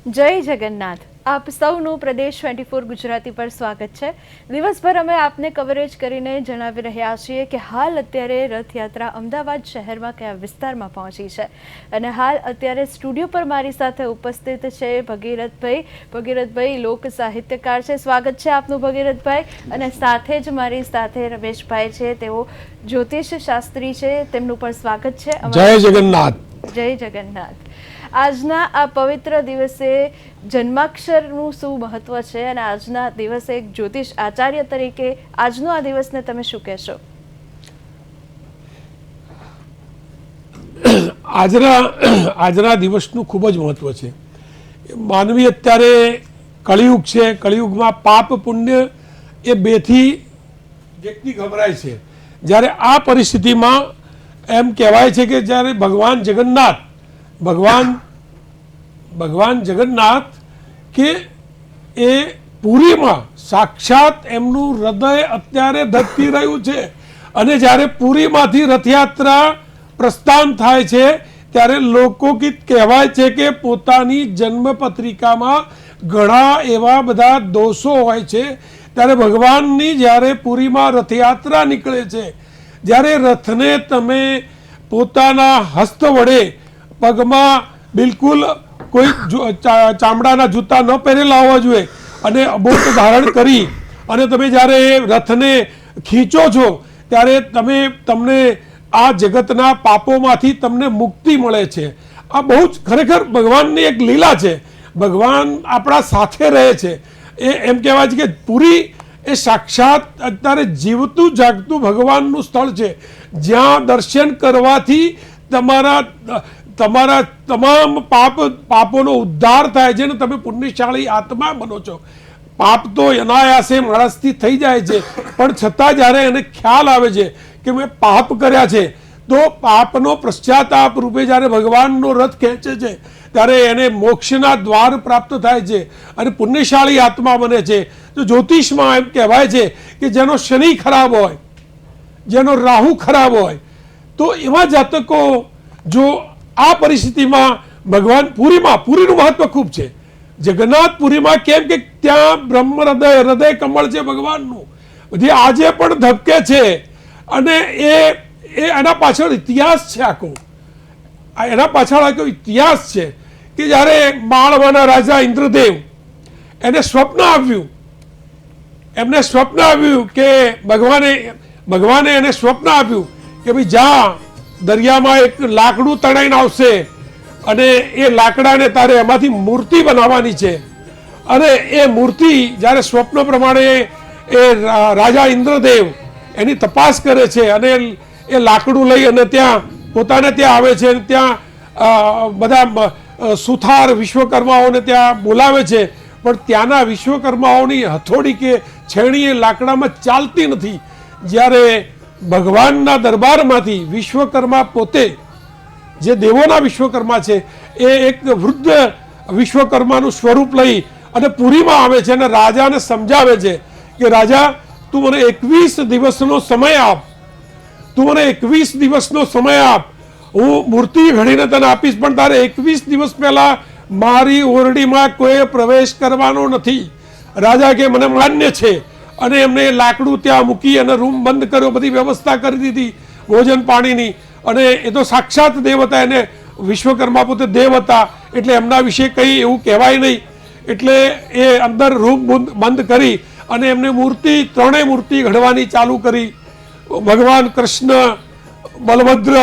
જય જગન્નાથ. આપ સૌનું પ્રદેશ 24 ગુજરાતી પર સ્વાગત છે. દિવસભર અમે આપને કવરેજ કરીને જણાવી રહ્યા છીએ કે હાલ અત્યારે રથયાત્રા અમદાવાદ શહેરમાં કયા વિસ્તારમાં પહોંચી છે. અને હાલ અત્યારે સ્ટુડિયો પર મારી સાથે ઉપસ્થિત છે ભગીરથભાઈ. ભગીરથભાઈ લોક સાહિત્યકાર છે. સ્વાગત છે આપનું ભગીરથભાઈ. અને સાથે જ મારી સાથે રમેશભાઈ છે, તેઓ જ્યોતિષ શાસ્ત્રી છે, તેમનું પણ સ્વાગત છે. જય જગન્નાથ. જય જગન્નાથ. આજના આ પવિત્ર દિવસે જન્માક્ષરનું શું મહત્વ છે અને આજના દિવસે એક જ્યોતિષ આચાર્ય તરીકે આજનો આ દિવસને તમે શું કહેશો? આજના દિવસનું ખૂબ જ મહત્વ છે. માનવી અત્યારે કળિયુગ છે. કળિયુગમાં પાપ પુણ્ય એ બેથી વ્યક્તિ ગભરાય છે. જ્યારે આ પરિસ્થિતિમાં એમ કહેવાય છે કે જ્યારે ભગવાન જગન્નાથ કે એ પુરીમાં સાક્ષાત એમનું હૃદય અત્યારે ધબકી રહ્યું છે. અને જ્યારે પુરીમાંથી રથયાત્રા પ્રસ્થાન થાય છે ત્યારે લોકગીત કહેવાય છે કે પોતાની જન્મપત્રિકામાં ઘણા એવા બધા દોષો હોય છે. ત્યારે ભગવાનની જ્યારે પુરીમાં રથયાત્રા નીકળે છે, જ્યારે રથને તમે પોતાના હસ્ત વડે પગમાં બિલકુલ કોઈ ચામડાના જૂતા ન પહેરેલા હોવા જોઈએ અને અબોટ ધારણ કરી અને તમે જ્યારે રથને ખીચો છો ત્યારે તમને આ જગતના પાપોમાંથી તમને મુક્તિ મળે છે. આ બહુ જ ખરેખર ભગવાનની એક લીલા છે. ભગવાન આપણા સાથે રહે છે. એમ કહેવાય છે કે પુરી એ સાક્ષાત અત્યારે જીવતું જાગતું ભગવાનનું સ્થળ છે, જ્યાં દર્શન કરવાથી તમારા તમામ પાપોનો ઉદ્ધાર થાય છે અને તમે પુણ્યશાળી આત્મા બનો છો. પાપ તો અનાયાસે માણસથી થઈ જાય છે, પણ છતાં જ્યારે એને ખ્યાલ આવે છે કે મેં પાપ કર્યા છે, તો પાપનો પશ્ચાતાપ રૂપે જ્યારે ભગવાનનો રથ ખેંચે છે ત્યારે એને મોક્ષના દ્વાર પ્રાપ્ત થાય છે અને પુણ્યશાળી આત્મા બને છે. તો જ્યોતિષમાં એમ કહેવાય છે કે જેનો શનિ ખરાબ હોય, જેનો રાહુ ખરાબ હોય, તો એવા જાતકો જો આ પરિસ્થિતિમાં ભગવાન પુરીનું મહત્વ ખૂબ છે. જગન્નાથપુરીમાં કેમ કે ત્યાં બ્રહ્મ હૃદય કમળ છે ભગવાનનું, જે આજે પણ ધબકે છે. અને એના પાછળ ઇતિહાસ છે આખો. એના પાછળ આખો ઇતિહાસ છે કે જ્યારે માળવાના રાજા ઇન્દ્રદેવ એને સ્વપ્ન આવ્યું, એમને સ્વપ્ન આવ્યું કે ભગવાને એને સ્વપ્ન આપ્યું કે ભાઈ જા દરિયામાં એક લાકડું તણાઈને આવશે અને એ લાકડાને તારે એમાંથી મૂર્તિ બનાવવાની છે. અને એ મૂર્તિ જ્યારે સ્વપ્ન પ્રમાણે એ રાજા ઇન્દ્રદેવ એની તપાસ કરે છે અને એ લાકડું લઈ અને પોતાને ત્યાં આવે છે અને ત્યાં બધા સુથાર વિશ્વકર્માઓને ત્યાં બોલાવે છે. પણ ત્યાંના વિશ્વકર્માઓની હથોડી કે છેણી એ લાકડામાં ચાલતી નથી. જ્યારે ભગવાનના દરબારમાંથી વિશ્વકર્મા પોતે, જે દેવોના વિશ્વકર્મા છે, એ એક વૃદ્ધ વિશ્વકર્માનું સ્વરૂપ લઈ અને પુરીમાં આવે છે અને રાજાને સમજાવે છે કે રાજા, તું મને 21 દિવસનો સમય આપ. તું મને 21 દિવસનો સમય આપ. હું મૂર્તિ ઘડીને તને આપીશ, પણ તારે 21 દિવસ પહેલા મારી ઓરડીમાં કોઈ પ્રવેશ કરવાનો નથી. રાજા કે મને માન્ય છે. અને એમને લાકડું ત્યાં મૂકી અને રૂમ બંધ કર્યો, બધી વ્યવસ્થા કરી દીધી ભોજન પાણીની. અને એ તો સાક્ષાત દેવ હતા, એને વિશ્વકર્મા પોતે દેવ હતા એટલે એમના વિશે કંઈ એવું કહેવાય નહીં. એટલે એ અંદર રૂમ બંધ કરી અને એમને ત્રણેય મૂર્તિ ઘડવાની ચાલુ કરી. ભગવાન કૃષ્ણ, બલભદ્ર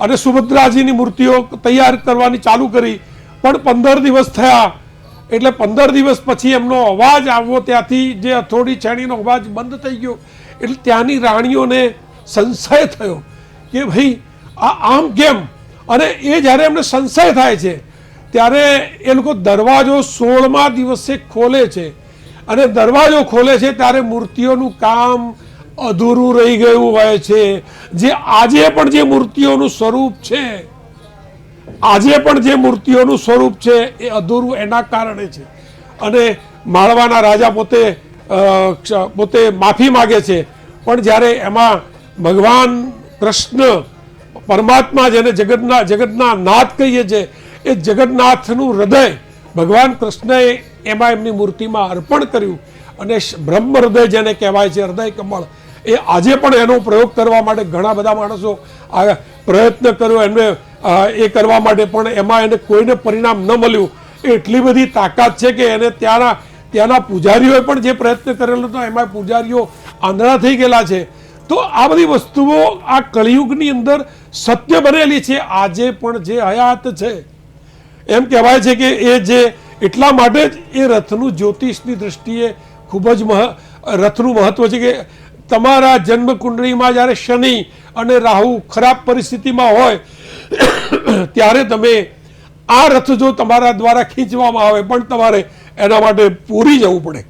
અને સુભદ્રાજીની મૂર્તિઓ તૈયાર કરવાની ચાલુ કરી. પણ 15 દિવસ થયા એટલે 15 દિવસ પછી એમનો અવાજ આવવો, ત્યાંથી જે હથોડી છેણીનો અવાજ બંધ થઈ ગયો. એટલે ત્યાંની રાણીઓને સંશય થયો કે ભાઈ આ આમ કેમ. અને એ જ્યારે એમને સંશય થાય છે ત્યારે એ લોકો દરવાજો 16મા દિવસે ખોલે છે. અને દરવાજો ખોલે છે ત્યારે મૂર્તિઓનું કામ અધૂરું રહી ગયું હોય છે. જે આજે પણ જે મૂર્તિઓનું સ્વરૂપ છે, એ અધૂરું એના કારણે છે. અને માળવાના રાજા પોતે માફી માગે છે. પણ જ્યારે એમાં ભગવાન કૃષ્ણ પરમાત્મા, જેને જગતના નાથ કહીએ છીએ, એ જગન્નાથનું હૃદય ભગવાન કૃષ્ણએ એમાં એમની મૂર્તિમાં અર્પણ કર્યું અને બ્રહ્મ હૃદય જેને કહેવાય છે, હૃદય કમળ, એ આજે પણ એનો પ્રયોગ કરવા માટે ઘણા બધા માણસો આ પ્રયત્ન કર્યો એમને એ કરવા માટે, પણ એમાં એને કોઈને પરિણામ ન મળ્યું. એટલી બધી તાકાત છે કે એને ત્યાંના પૂજારીઓએ પણ જે પ્રયત્ન કરેલો હતો એમાં પૂજારીઓ આંધળા થઈ ગયેલા છે. તો આ બધી વસ્તુઓ આ કળિયુગની અંદર સત્ય બનેલી છે. આજે પણ જે હયાત છે એમ કહેવાય છે કે એ જે એટલા માટે જ એ રથનું જ્યોતિષની દૃષ્ટિએ ખૂબ જ રથનું મહત્વ છે કે તમારા જન્મ કુંડળીમાં જ્યારે શનિ અને રાહુ ખરાબ પરિસ્થિતિમાં હોય ત્યારે તમે આ રથ જો તમારા દ્વારા ખીંચવામાં આવે પણ તમારે એના માટે પૂરી જવું પડે.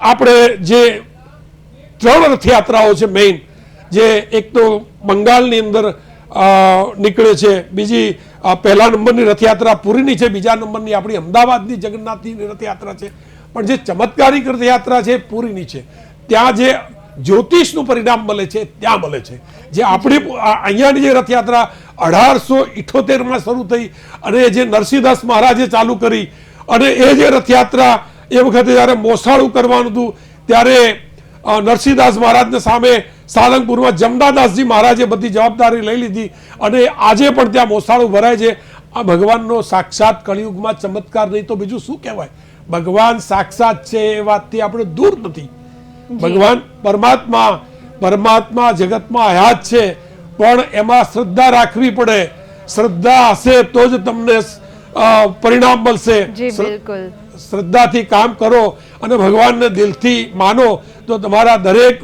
આપણે જે 3 રથયાત્રાઓ છે મેઇન, જે એક તો બંગાળની અંદર નીકળે છે, બીજી પહેલા નંબરની રથયાત્રા પુરીની છે, બીજા નંબરની આપણી અમદાવાદની જગન્નાથની રથયાત્રા છે, પણ જે ચમત્કારિક રથયાત્રા છે પુરીની છે. ત્યાં જે જ્યોતિષનું પરિણામ મળે છે ત્યાં મળે છે. જે આપણી અહીંયાની જે રથયાત્રા 1878માં શરૂ થઈ અને જે નરસિંહદાસ મહારાજે ચાલુ કરી, અને એ જે રથયાત્રા એ વખતે જ્યારે મોસાળું કરવાનું હતું ત્યારે નરસિંહદાસ મહારાજને સામે સાળંગપુરમાં જમદાદાસજી મહારાજે બધી જવાબદારી લઈ લીધી અને આજે પણ ત્યાં મોસાળું ભરાય છે. આ ભગવાનનો સાક્ષાત કળિયુગમાં ચમત્કાર નહીં તો બીજું શું કહેવાય. ભગવાન સાક્ષાત છે એ વાતથી આપણે દૂર નથી. ભગવાન પરમાત્મા જગતમાં હયાત છે, પણ એમાં શ્રદ્ધા રાખવી પડે. શ્રદ્ધા હશે તો જ તમને પરિણામ મળશે. શ્રદ્ધાથી કામ કરો અને ભગવાનને દિલથી માનો તો તમારા દરેક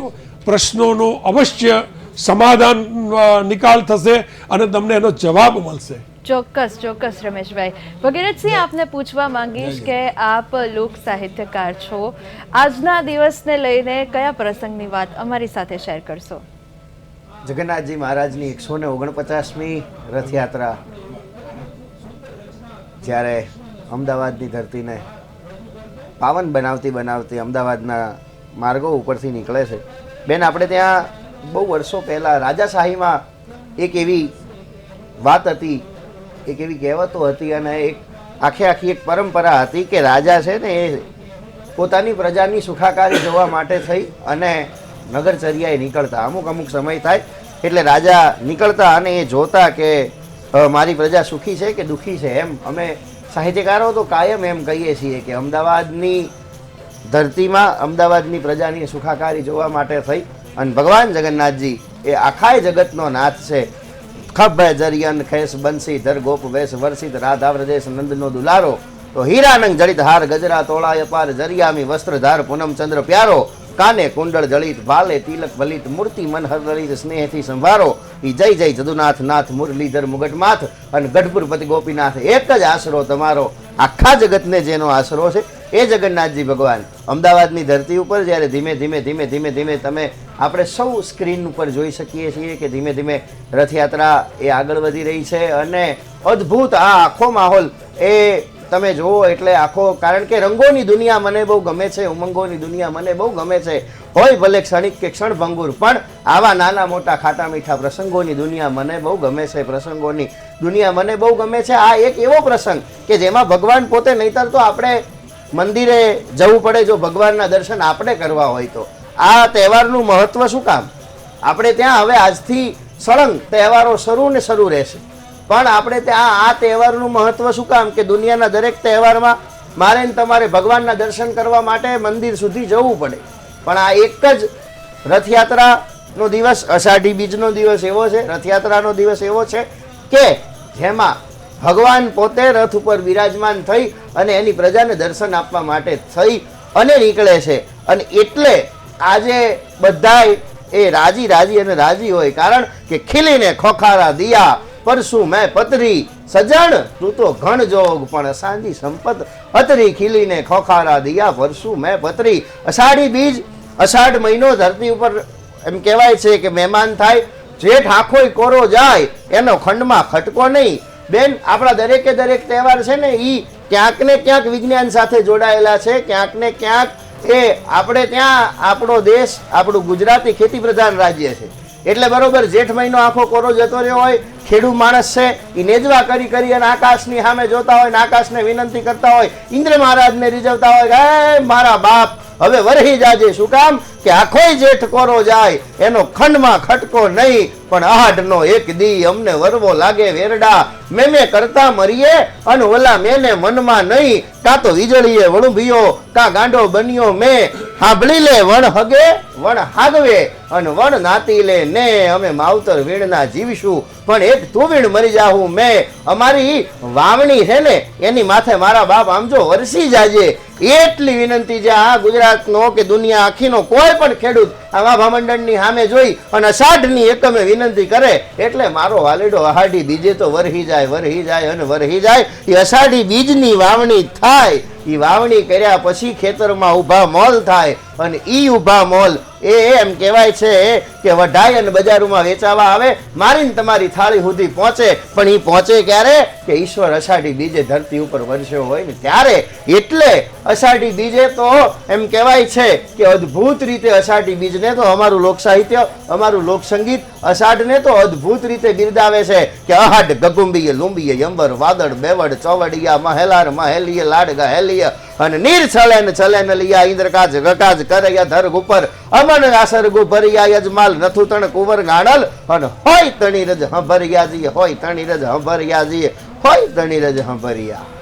પ્રશ્નોનો અવશ્ય સમાધાન નિકાલ થશે અને તમને એનો જવાબ મળશે. ચોક્કસ રમેશભાઈ. ભગીરથસિંહ, આપને પૂછવા માંગીશ કે આપ લોક સાહિત્યકાર છો, આજના દિવસને લઈને કયા પ્રસંગની વાત અમારી સાથે શેર કરશો? જગન્નાથજી મહારાજની 149મી રથયાત્રા જ્યારે અમદાવાદની ધરતીને પાવન બનાવતી અમદાવાદના માર્ગો ઉપરથી નીકળે છે. બેન, આપણે ત્યાં બહુ વર્ષો પહેલાં રાજાશાહીમાં એક એવી વાત હતી, એક એવી કહેવતો હતી અને એક આખી એક પરંપરા હતી કે રાજા છે ને એ પોતાની પ્રજાની સુખાકારી જોવા માટે થઈ અને નગરચર્યાએ નીકળતા. અમુક સમય થાય એટલે રાજા નીકળતા અને એ જોતા કે મારી પ્રજા સુખી છે કે દુઃખી છે. એમ અમે સાહિત્યકારો તો કાયમ એમ કહીએ છીએ કે અમદાવાદની ધરતીમાં અમદાવાદની પ્રજાની સુખાકારી જોવા માટે થઈ અને ભગવાન જગન્નાથજી એ આખાય જગતનો નાથ છે. ખભ જરિયન ખેસ બંસી ધર ગોપ વેશ વર્ષિત રાધા વ્રદેશ નંદનો દુલારો, તો હીરાનંગ જડિત હાર ગજરા તોળાય અપાર જરિયામી વસ્ત્રધાર પૂનમ ચંદ્ર પ્યારો, કાને કુંડળ જડિત ભાલે તિલક વલિત મૂર્તિ મનહર લલિત સ્નેહથી સંભારો, ઈ જય જય જદુનાથ નાથ મુરલીધર મુગટમાથ અને ગઢપુરપતિ ગોપીનાથ. એક જ આશરો તમારો, આખા જગતને જેનો આશરો છે એ જગન્નાથજી ભગવાન. અમદાવાદની ધરતી ઉપર જ્યારે ધીમે તમે આપણે સૌ સ્ક્રીન ઉપર જોઈ શકીએ છીએ કે ધીમે ધીમે રથયાત્રા એ આગળ વધી રહી છે અને અદ્ભુત આ આખો માહોલ એ તમે જુઓ એટલે આખો, કારણ કે રંગોની દુનિયા મને બહુ ગમે છે, ઉમંગોની દુનિયા મને બહુ ગમે છે, હોય ભલે ક્ષણિક કે ક્ષણભંગુર, પણ આવા નાના મોટા ખાટા મીઠા પ્રસંગોની દુનિયા મને બહુ ગમે છે. પ્રસંગોની દુનિયા મને બહુ ગમે છે. આ એક એવો પ્રસંગ કે જેમાં ભગવાન પોતે, નહીતર તો આપણે મંદિરે જવું પડે જો ભગવાનના દર્શન આપણે કરવા હોય તો. આ તહેવારનું મહત્વ શું કામ? આપણે ત્યાં હવે આજથી સળંગ તહેવારો શરૂ રહેશે, પણ આપણે ત્યાં આ તહેવારનું મહત્વ શું કામ કે દુનિયાના દરેક તહેવારમાં મારે ને તમારે ભગવાનના દર્શન કરવા માટે મંદિર સુધી જવું પડે, પણ આ એક જ રથયાત્રાનો દિવસ, અષાઢી બીજનો દિવસ એવો છે, રથયાત્રાનો દિવસ એવો છે કે જેમાં ભગવાન પોતે રથ ઉપર બિરાજમાન થઈ અને એની પ્રજાને દર્શન આપવા માટે થઈ અને નીકળે છે. અને એટલે આજે બધાય એ રાજી હોય, કારણ કે ખીલીને ખોખારા દિયા પરસુ મેં પતરી, સજણ તું તો ઘણ જોગ પણ સાંજી સંપત અતરી, ખીલીને ખોખારા દિયા પરસુ મેં પતરી. અષાઢી બીજ, અષાઢ મહિનો ધરતી ઉપર એમ કહેવાય છે કે મહેમાન થાય, જેઠ આખોય કોરો જાય એનો ખંડમાં ખટકો નહીં. બેન, આપણા દરેક તહેવાર છે ને એ ક્યાંક ને ક્યાંક વિજ્ઞાન સાથે જોડાયેલા છે, ક્યાંક ને ક્યાંક એ આપણે ત્યાં આપણો દેશ, આપણું ગુજરાતી ખેતી પ્રધાન રાજ્ય છે એટલે બરોબર જેઠ મહિનો આખો કોરો જતો રહ્યો હોય, ખેડૂત માણસ છે એ નેજવા કરી અને આકાશની સામે જોતા હોય ને આકાશને વિનંતી કરતા હોય, ઇન્દ્ર મહારાજને રીઝવતા હોય કે હે મારા બાપ હવે વરહી જાજે. શું કામ? કે આખોય જેઠ કોરો જાય એનો ખંડમાં ખટકો નહીં, પણ આહાડનો એક દી અમને વરવો લાગે વેરડા. મેં કરતા મરીએ અને ઓલા મેને મનમાં નહીં, કાં તો વીજળીએ વળુંભિયો કાં ગાંડો બન્યો મેં. હાંભળી લે વણ હગે વણ હાગવે અને વણ નાતી લે ને અમે માવતર વીણના જીવીશું, પણ એક તું વીણ મરી જાહું મેં. અમારી વાવણી છે ને એની માથે મારા બાપ આમ જો વરસી જાજે. એટલી વિનંતી છે આ ગુજરાતનો કે દુનિયા આખીનો કોઈ પણ ખેડૂત આવા ભામંડળની સામે જોઈ અને અષાઢની એકમે વિનંતી કરે એટલે મારો વાલીડો અષાઢી બીજે તો વરહી જાય અને વરહી જાય. એ અષાઢી બીજની વાવણી થાય, એ વાવણી કર્યા પછી ખેતરમાં ઊભા મોલ થાય અને ઈ ઊભા મોલ એમ કહેવાય છે કે વઢાઈ અને બજારોમાં વેચાવા આવે, મારીને તમારી થાળી સુધી પહોંચે. પણ એ પહોંચે ક્યારે? કે ઈશ્વર અષાઢી બીજે ધરતી ઉપર વરસ્યો હોય ને ત્યારે. એટલે અષાઢી બીજે તો એમ કહેવાય છે કે અદ્ભુત રીતે અષાઢી બીજને તો અમારું લોક સાહિત્ય, અમારું લોક સંગીત અષાઢને તો અદ્ભુત રીતે બિરદાવે છે કે અહાડ ગગુંબીએ લુંબીએ યંબર વાદળ બેવડ ચોવડિયા મહેલાર મહેલીએ લાડ ગહેલીએ અને નીર છલે ને લિયા ઇન્દ્રકાજ ગકાજ કરૈયા ધર્ગ ઉપર અમન આસર ગુભરિયા યજમાલ નથુતણ કુંવર ગાણલ અને હોય તણી રજ હંભરિયાજી હોય તણી રજ હંભરિયાજી હોય તણી રજ હંભરિયા.